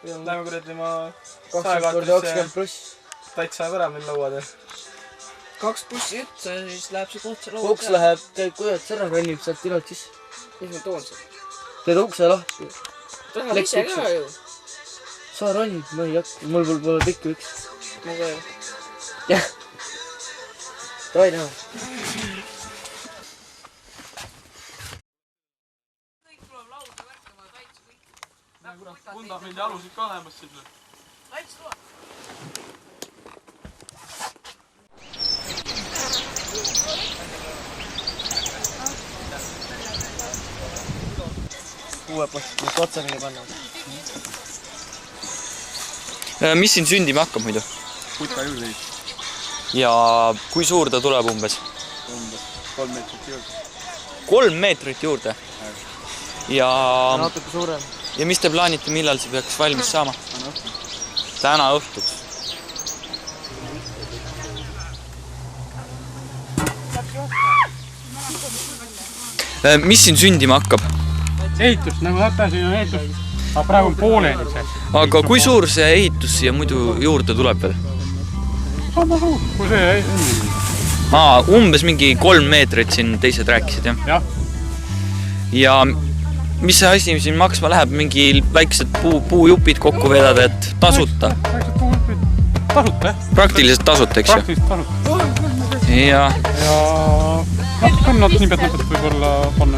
Lähme kuradi ma 20+. täitsa ära meil lauad. 2 bussi üldse, siis läheb see koht see lauad. Koks läheb, käib kujad ära, rannib sealt ilalt siis. Mis ma toon seal? Teed ukse lahti. Tahab ise ka ju. Sa rannid, ma ei hakka, mul pole pikki üks. Ma ka ju. Jah. Davai näha. Fundamendi alusid ka lähemas sinna. Laits tuua. Uue posti, otsarili panna. Mis siin sündima hakkab muidu? Putka juurde. Ja kui suur ta tuleb umbes? Umbes 3 meetrit juurde. 3 meetrit juurde? Ja Natuke suurem. Ja mis te plaanite, millal see peaks valmis saama? Täna õhtuks. Mis siin sündima hakkab? Ehitus, nagu näete, siin on ehitus. Aga praegu on pooleni see. Aga kui suur see ehitus siia muidu juurde tuleb veel? Sama suur, kui see Umbes mingi 3 meetrit siin teised rääkisid, jah? Jah. Ja mis see asi siin maksma läheb? Mingi väiksed puujupid kokku vedada, et tasuta? Väiksed puujupid tasuta, jah? Praktiliselt tasuta, eks ju? Praktiliselt tasuta. Ja natuke niipet võib-olla panna.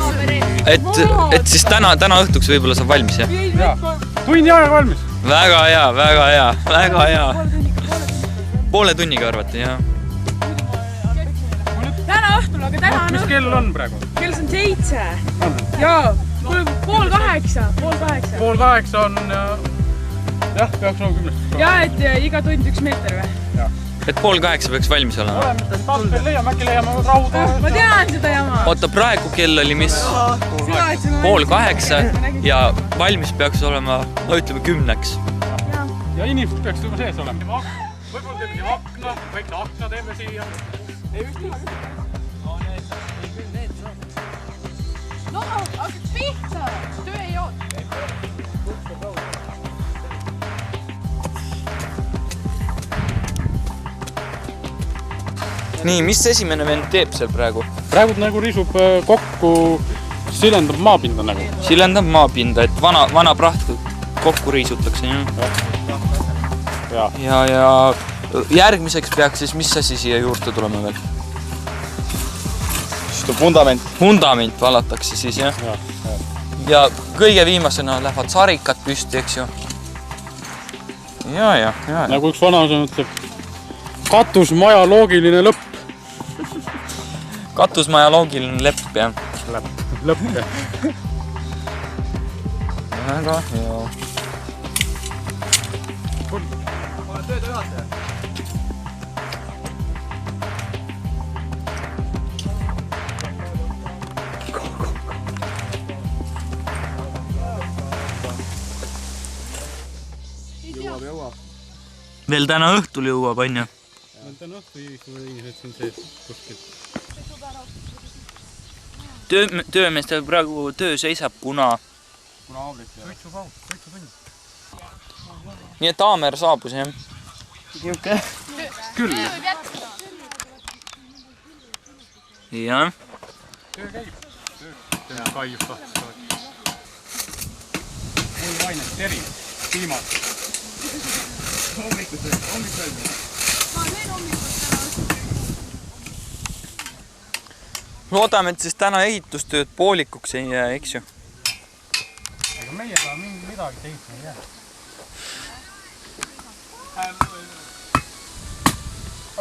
Et siis täna õhtuks võib-olla saab valmis, jah? Jaa, tunni aega valmis. Väga hea, väga hea, väga hea. Poole tunniga arvati, jah? Täna õhtul, aga täna on Mis kell on praegu? Kell on 7. Jaa, 7:30. 7:30 on, jah, peaks olema 10. Jaa, et iga tund 1 meeter või? Et 7:30 peaks valmis olema. Taas veel leiame, äkki leiame rauda. Ma tean seda jama. Oota, praegu kell oli mis? 7:30 ja valmis peaks olema, no ütleme 10. Ja inimesed peaks juba sees olema. Võib-olla teeme siia akna, väikse akna teeme siia. Ei üks midagi. No, hakkaks pihta. Töö ei oota. Nii, mis esimene vend teeb seal praegu? Praegu nagu risub kokku, silendab maapinda nagu. Silendab maapinda, et vana praht kokku riisutakse, jah? Ja järgmiseks peaks siis mis asi siia juurde tulema veel? Siis tuleb fundament. Fundament valatakse siis, jah? Ja kõige viimasena lähevad sarikad püsti, eks ju? Ja. Nagu üks vanasõna ütleb, katusmaja loogiline lõpp. Katusmaja loogiline lepp, jah? Lõpp, jah. Väga hea. Olen tööde juhataja. Jõuab. Veel täna õhtul jõuab, on ju? Täna õhtul inimesed siin sees kuskil. Töömeestel praegu töö seisab, kuna Sõitsutund. Nii et Aamer saabus, jah? Küll. Jah. Töö käib. Töö sai just tahtis. Mul vaine, teri, piimad. Hommikul. Loodame, et siis täna ehitustööd poolikuks ei jää, eks ju? Aga meie ka midagi tehitama ei jää.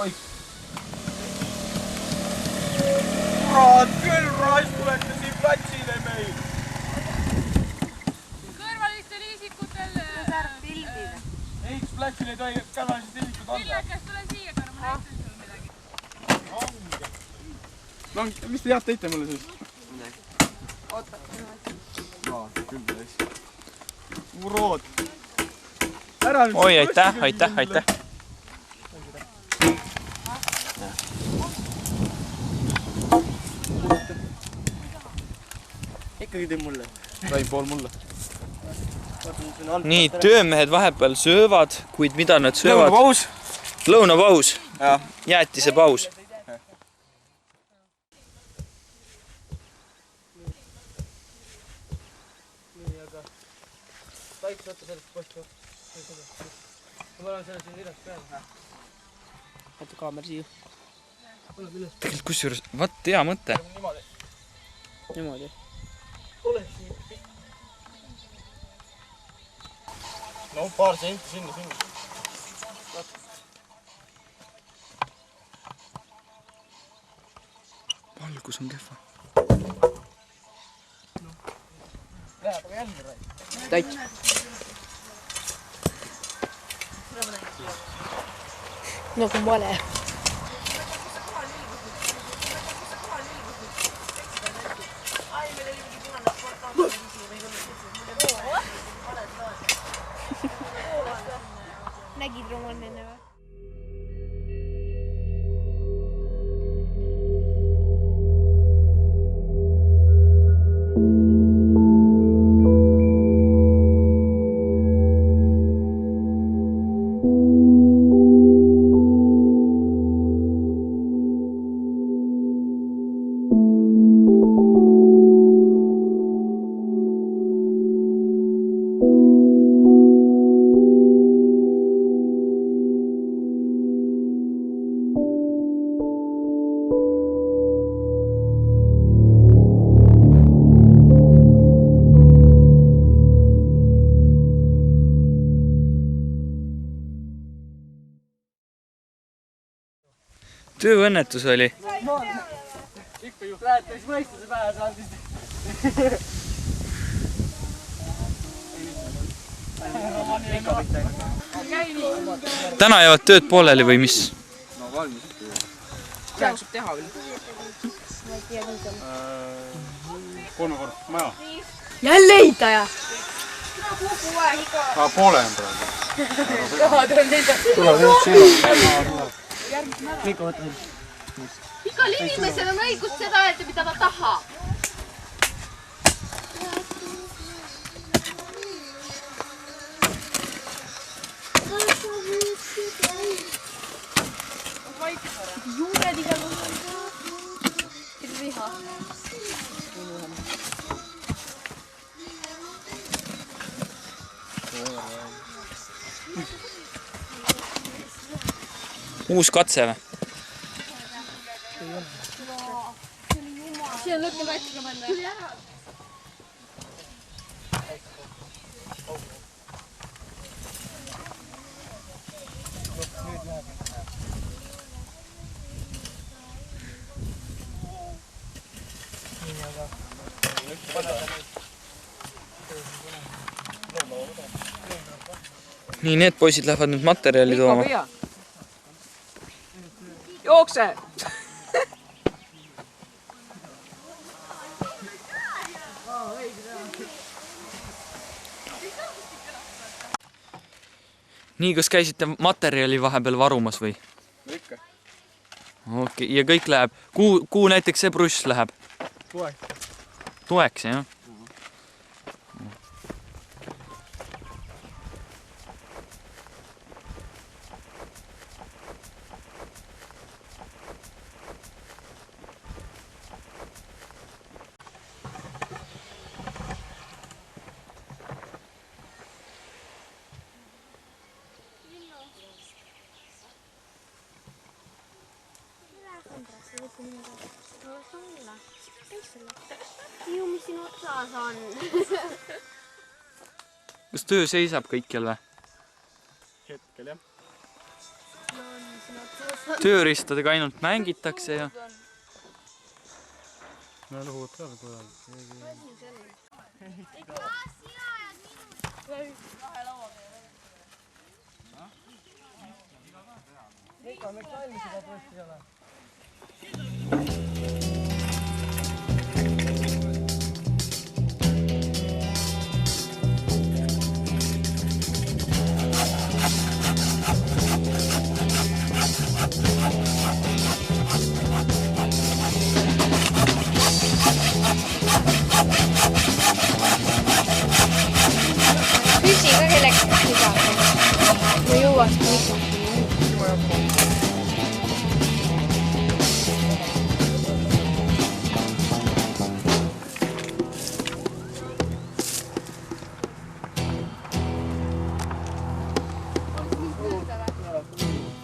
Oi! Kurat, küll raisk tulete siin platsile meil! Kõrvalistel isikutel... Ehitusplatsile ei tohi kõrvalised isikud anda. Viljakas, tule siia, aga ma näitan sulle midagi. No, mis te head teite mulle siis? Oota. Küll täis. Urood. Oi, aitäh. ikkagi teeb mulle. sai pool mulle. Nii, töömehed vahepeal söövad, kuid mida nad söövad? Lõunapaus. Lõunapaus. Jah. Jäätise paus. Vaikus võtta sellest posti. Ma olen selle siin üles peal. Võtta kaamer siia. Tegelikult kusjuures, vaat hea mõte. Niimoodi. Ole siia. No paar senti sinna. Valgus on kehva. Läheb aga jälle rai. Täit. Nagu vale. Nägid Roman enne või? Tööõnnetus oli. Ikka ju. Lähete siis mõistuse pähe saanud. Täna jäävad tööd pooleli või mis? No valmis. Praegu saab teha veel. 3 kord maja. Jälle ehitaja! Poole on praegu. Igal inimesel on õigus seda öelda, mida ta tahab. Juured igal juhul. Viha. Uus katse või? See on lõppenud vaiksega panna. Nii, need poisid lähevad nüüd materjali tooma. Jookse! Nii, kas käisite materjali vahepeal varumas või? Ikka. Okei, ja kõik läheb. Kuhu näiteks see bruss läheb? Toeks, jah? Ju, mis sinu otsas on. Kas töö seisab kõikjal või? Hetkel jah. Tööriistadega ainult mängitakse ja... No lõhuvad ka korral. Miks valmis juba posti ei ole? jõuaks mikrofoni.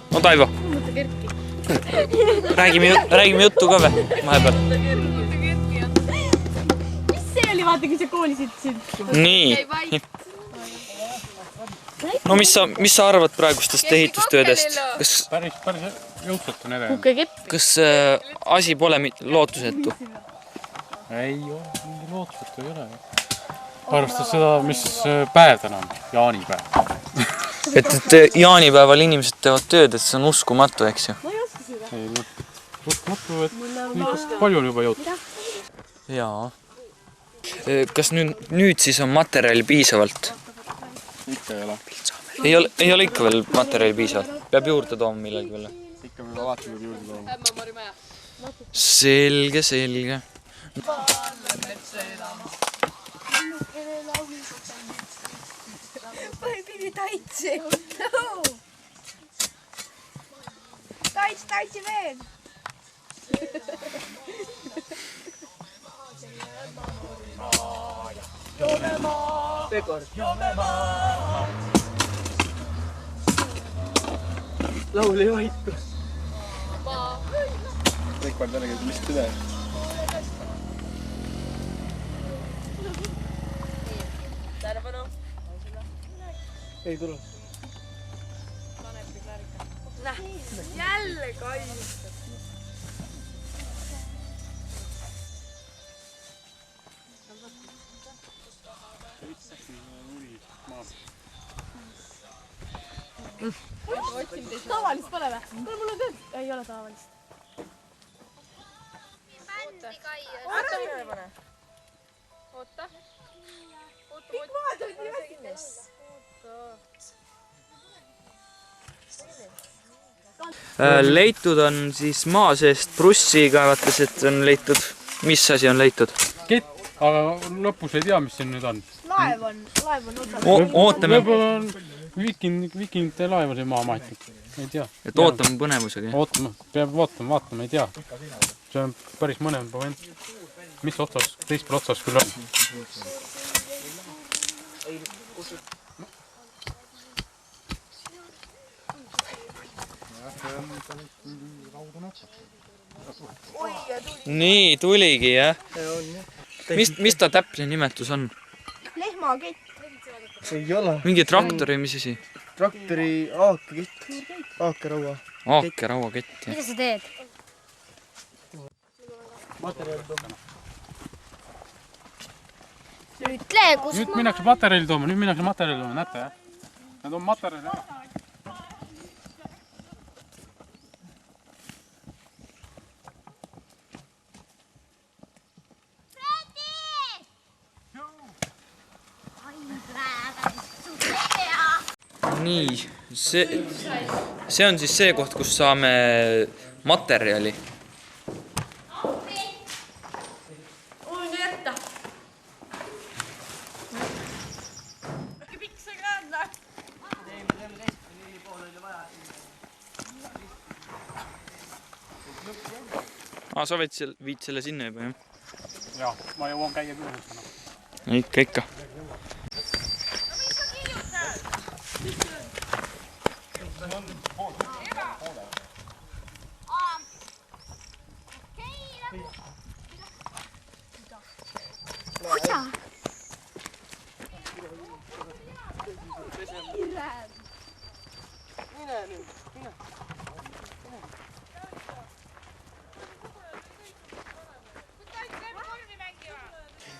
No Taivo, Mõtle Kerki. räägime juttu ka või vahepeal? Mis see oli, vaata, kui sa koolis ütlesid? Nii. No mis sa arvad praegustest ehitustöödest? Päris jõudsalt on edasi. Kukekepp. Kas asi pole lootusetu? Ei ole, mingi lootusetu ei ole. Arvestades seda, mis päev täna on, jaanipäev. Et jaanipäeval inimesed teevad tööd, et see on uskumatu, eks ju? Uskumatu, et nii palju on juba jõutud. Jaa. Kas nüüd siis on materjali piisavalt? Ikka ei ole. Ei ole ikka veel materjali piisavalt. Peab juurde tooma millegi veel. Ikka me vaatame juurde tooma. Selge. Pidi taitsi. Taitsi veel. Laul ei hoitu. Kõik peab jällegi, mis tüve. Ei tule. Jälle Kai. Tavalist pole või? Kuule, mul on tööd. Ei ole tavalist. Oota. Kõik vaatavad nii väsinud. Leitud on siis maa seest prussi kaevates, on leitud. Mis asi on leitud? Kett, aga lõpus ei tea, mis siin nüüd on. Laev on otsas. Ootame, Võib-olla on vikingite laeva see maa mahitud. Ei tea. et ootame põnevusega. Ootame, peab vaatama, ei tea. See on päris mõnev moment. Mis otsas, teispool otsas küll on. Nii, tuligi, jah? Mis ta täpne nimetus on? Lehmakett. Ei ole. Mingi traktori, mis asi? Traktori aakekett. Aakeraua. Aakerauakett, jah. Mida sa teed? Ütle, kus Nüüd minnakse materjali tooma, näete, jah? Need on materjali ära. Nii, see on siis see koht, kus saame materjali. Sa viid selle sinna juba, jah? Jaa, ma jõuan käia küll. Ikka.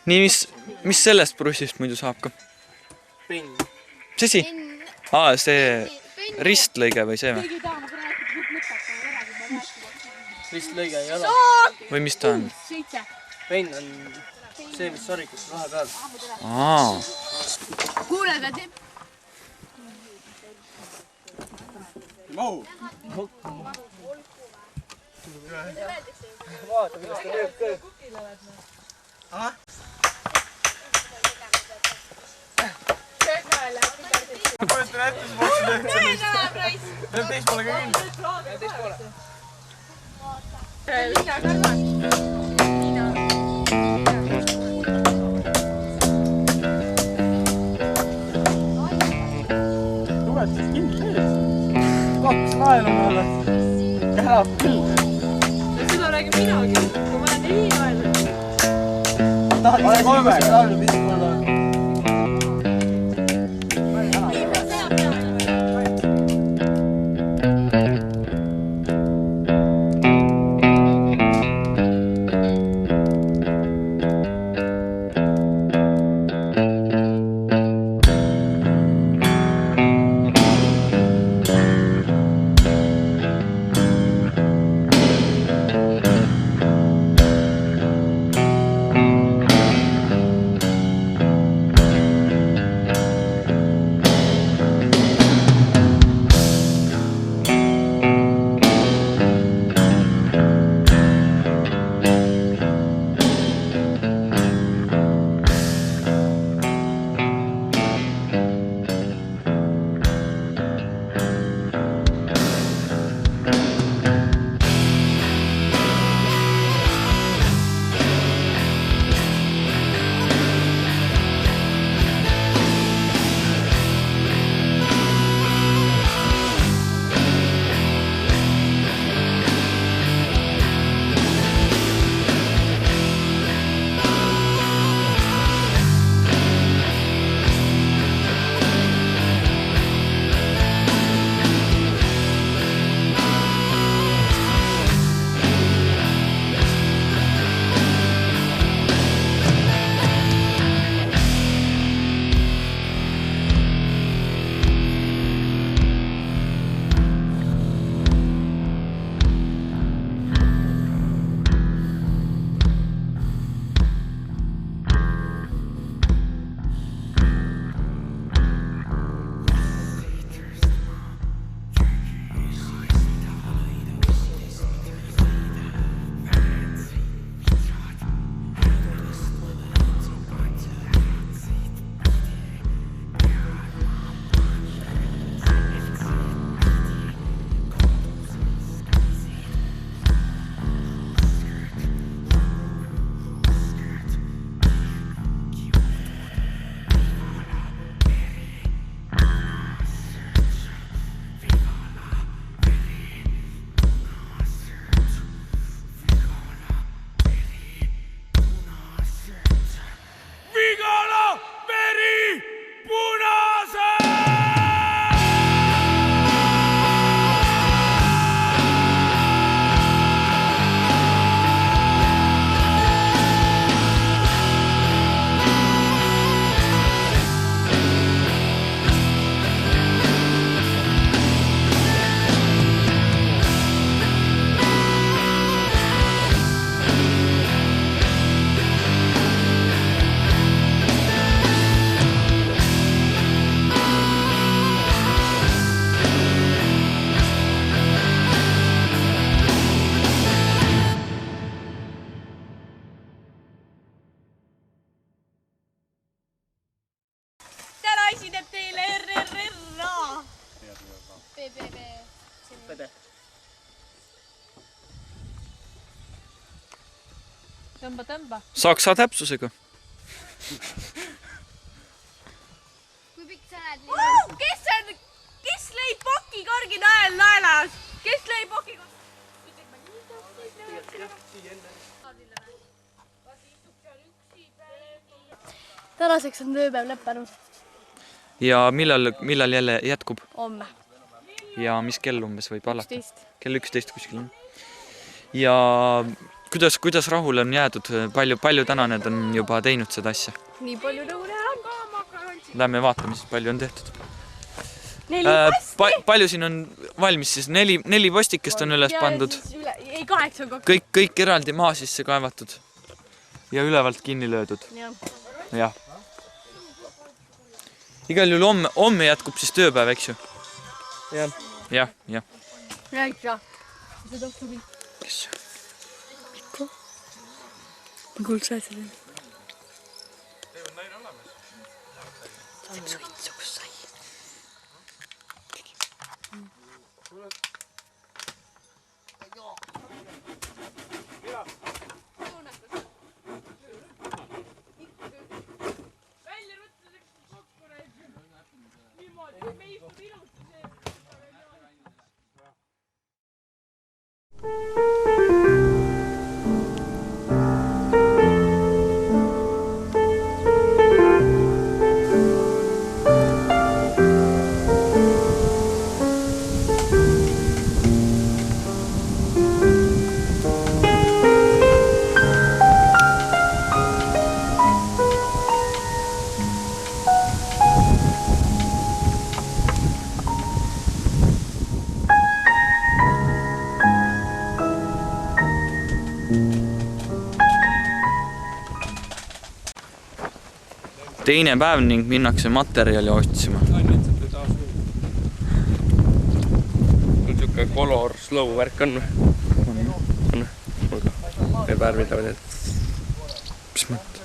Nii, mis sellest prussist muidu saab ka? Penn. Mis asi? See ristlõige või see või? Ristlõige ei ole. Või mis ta on? Penn on see, mis sorikus vahepeal. Kuule, aga teeb. Vaata, kuidas ta lööb ka. Kujutan ette, Teeb teist poole ka kinni. Liina kõrval. Tulet siis kinni ees. 2 naelu mulle. Kähab küll. Seda räägin minagi, kui ma olen 4 naelu. Pane 3. Tõmba. Saksa täpsusega. Kui pikk sa näed? Kes lõi poki korgi naelas? Kes lõi poki korgi? Tänaseks on tööpäev lõppenud. Ja millal jälle jätkub? Homme. Ja mis kell umbes võib alata? 11. Kell 11 kuskil. Ja kuidas rahule on jäädud? Palju täna need on juba teinud seda asja? Nii palju nagu näha on. Lähme vaatame, siis palju on tehtud. 4 posti. Palju siin on valmis siis? 4 postikest on üles pandud. Ei, 8 on kokku. Kõik eraldi maa sisse kaevatud. Ja ülevalt kinni löödud. Jah. Igal juhul homme jätkub siis tööpäev, eks ju? Jah. Rääksa. Kes? Mikko? Ma kuulsin seda. See on naine olemas. See on suitsu, kus sai. Teine päev ning minnakse materjali otsima. Niisugune color slow värk on või? On. Need värvid on need. Mis mõttes?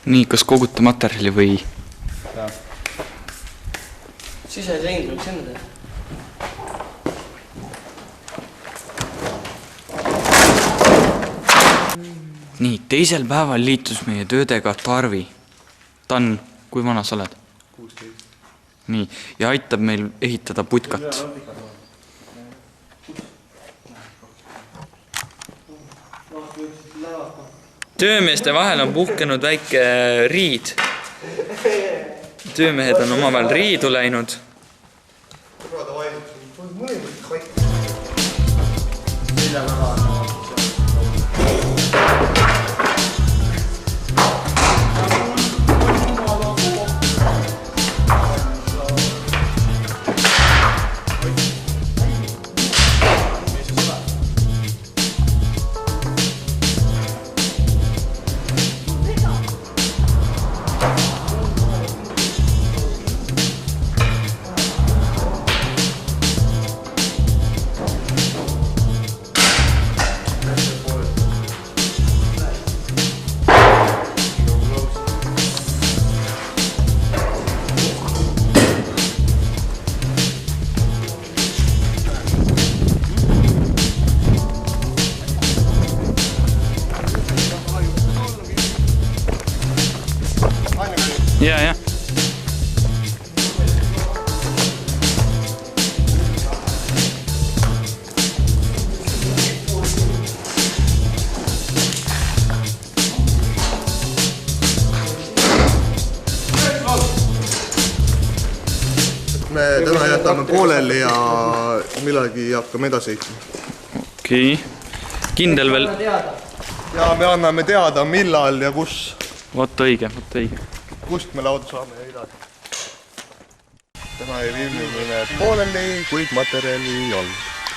Nii, kas kogute materjali või? Sisesein võiks enne teha. Nii, teisel päeval liitus meie töödega Tarvi. Tan, kui vana sa oled? 16. Nii, ja aitab meil ehitada putkat. Töömeeste vahel on puhkenud väike riid. Töömehed on omavahel riidu läinud. Ja. Me täna jätame pooleli ja millalgi hakkame edasi ehitama. Okei. Kindel veel? Ja me anname teada millal ja kus. Vot õige. Kust me lauda saame ja edasi. Täna ei viimine pooleli, kuid materjali on.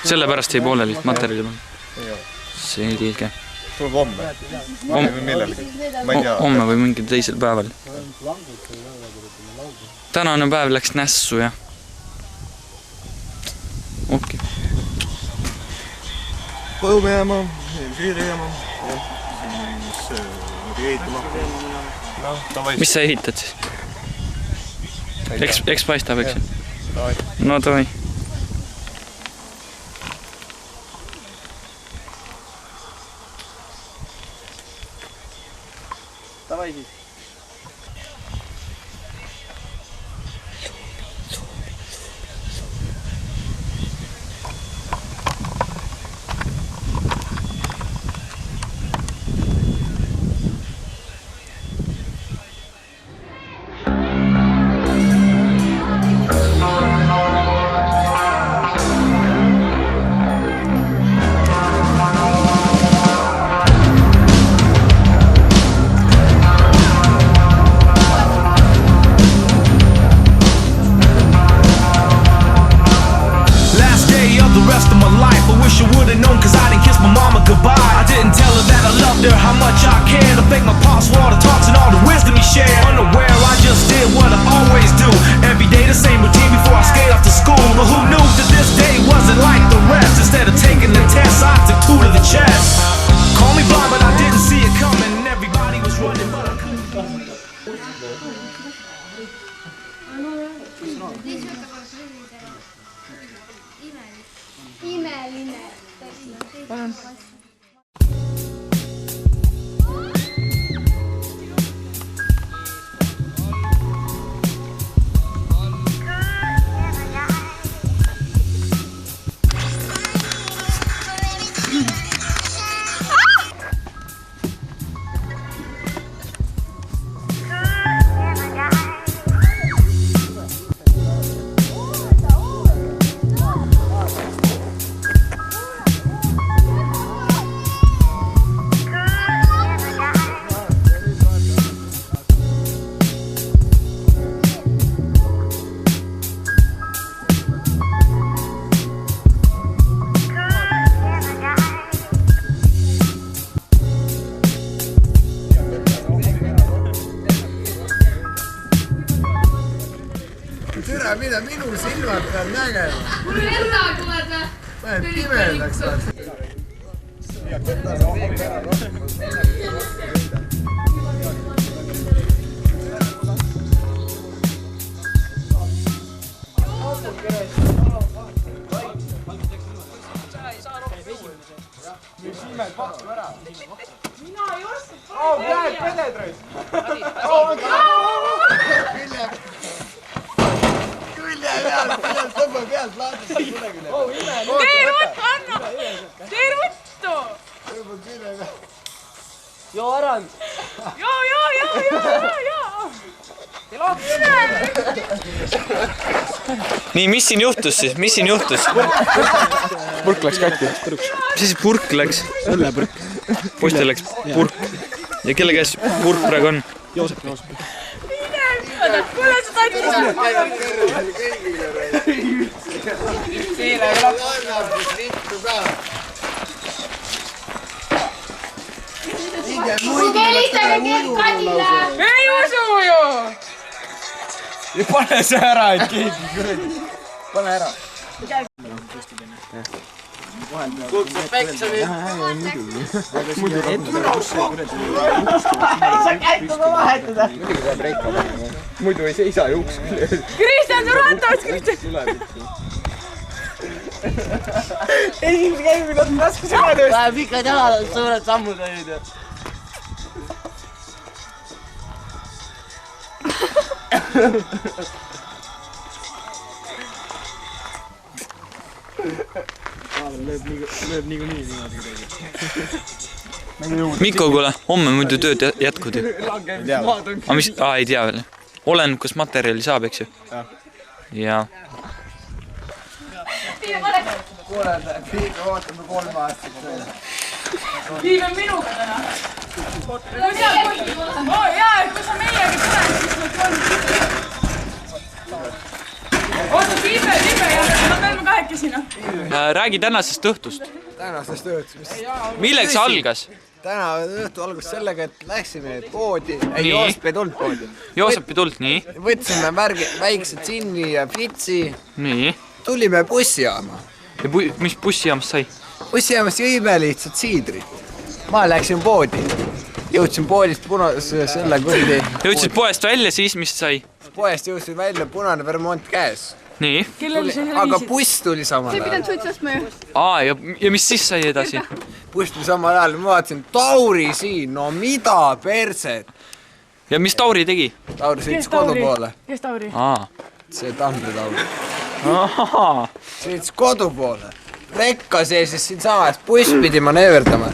Sellepärast jäi pooleli materjali on? Ei ole. Selge. Tuleb homme. Või millelgi. Ma ei tea. Homme või mingil teisel päeval. Tänane päev läks nässu, jah. Okei. Koju me jääma, siia tegema. Siis ehitama. Mis sa ehitad siis? Eks paistab, eks? No davai. Davai siis. Türa, mida minu silmad peab nägema? Mul enda tuled või? Paned pimedaks. Tõmba pealt laadib kuidagi üle. Tee ruttu, Anna! Tee ruttu! Tõmba külje pealt. Joo ära! Joo! Nii, mis siin juhtus siis? Mis siin juhtus? Purk läks katki. Mis siis purk läks? Õllepurk. Poistel läks purk. Ja kelle käes purk praegu on? Joosep. Kuule, sa taid ei usu ju! Pane see ära, et keegi kuradi. Pane ära. Kuulksed päikse Muidu ei seisa ju uks külje. Kristjan, su ratas, Kristjan! esimese käimine on raske sõnadest. Läheb ikka teha suured sammud olid. Lööb niikuinii niimoodi kuidagi. Mikko, kuule, homme muidu tööd jätkud ju. Ei tea veel. Olen, kus materjali saab, eks ju? Ja. Kuule, Piiga ootame 3 aastat tööle. Piib on minuga täna. Jaa, kui sa meiega tuled, siis me 3. Oota, Piibe, me oleme kahekesi. Räägi tänasest õhtust. Tänasest õhtust. Milleks see algas? Täna õhtu algas sellega, et läksime poodi. Ei, Joosep ei tulnud poodi. Joosep ei tulnud, nii? Võtsime väikse džinni ja pitsi. Nii. Tulime bussijaama. Ja mis bussijaamast sai? Bussijaamast jõime lihtsalt siidrit. Ma läksin poodi. Jõudsin poodist selle kurdi. Jõudsid poest välja, siis mis sai? Poest jõudsin välja punane Vermont käes. Nii? Aga buss tuli samal ajal. Sa ei pidanud suitsu ostma ju. Ja mis siis sai edasi? Buss tuli samal ajal. Ma vaatasin, Tauri siin, no mida perset. Ja mis Tauri tegi? Tauri sõitis kodu poole. Kes Tauri? See Tambri Tauri. Ahaa. Sõitis kodu poole. Rekka seisis siin samas, buss pidi maneeverdama.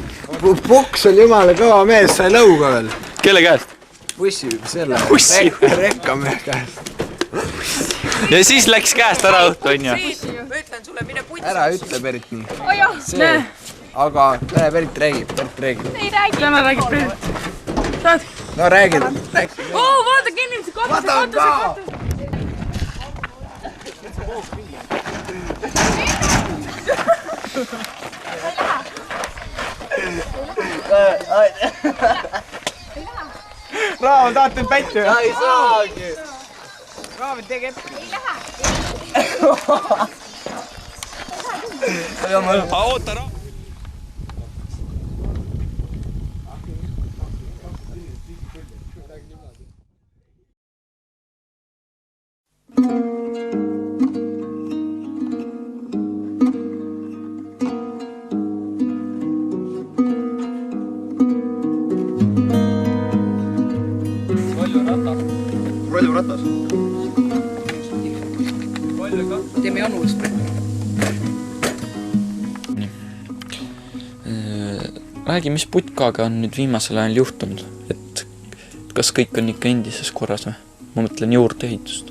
Puks oli jumala kõva mees, sai lõuga veel. Kelle käest? Bussi, selle rekka mehe käest. Ja siis läks käest ära õhtu, on ju? Ma ütlen sulle, mine puts. Ära ütle Berit nii. Oh jah, näe. Aga Berit räägib. Ei räägi. Täna räägib Berit. Saad? No räägid. Vaata kinnimise katus. Raav, tahate pättu? Ei saagi. Raav, tege ette. Oota, Raav. rolluratas. Teeme Janust. Räägi, mis putkaga on nüüd viimasel ajal juhtunud, et kas kõik on ikka endises korras või? Ma mõtlen juurdeehitust.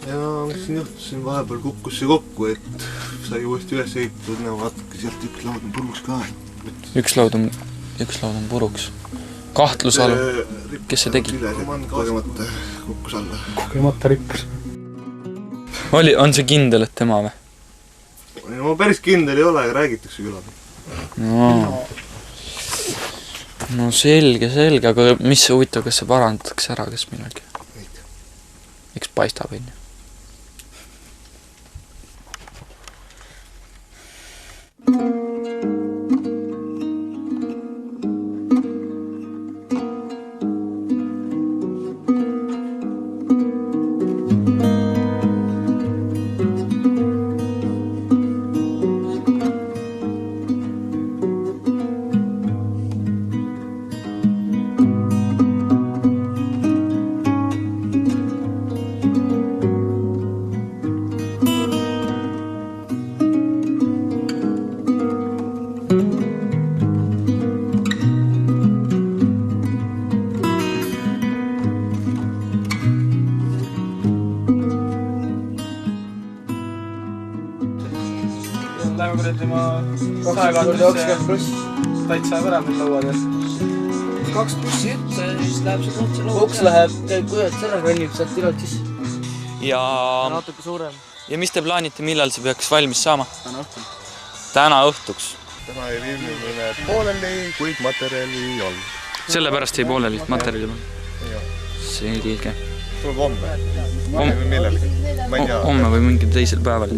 Ja mis siin juhtus, siin vahepeal kukkus see kokku, et sai uuesti üles ehitatud, no vaadake, sealt üks laud on puruks ka. Üks laud on puruks. Kahtlus all, kes see tegi? Kogemata kukkus alla. Kogemata rippus. On see kindel, et tema või? Ma päris kindel ei ole, räägitakse küll. No selge, aga mis see huvitav, kas see parandatakse ära, kas millalgi? Eks paistab, on ju. Lähme kuradi ma 20+ täitsa ära meil lauad. 2 bussi ette, siis läheb see kohtse lauad. Koks läheb, kuidas ära kõnnib, sealt tilad siis. Ja Natuke suurem. Ja mis te plaanite, millal see peaks valmis saama? Täna õhtuks. Täna ei viimine pooleli, kuid materjali on. Sellepärast jäi pooleli materjali peal. Selge. Tuleb homme. Homme või millalgi. Ma ei tea. Homme või mingil teisel päeval.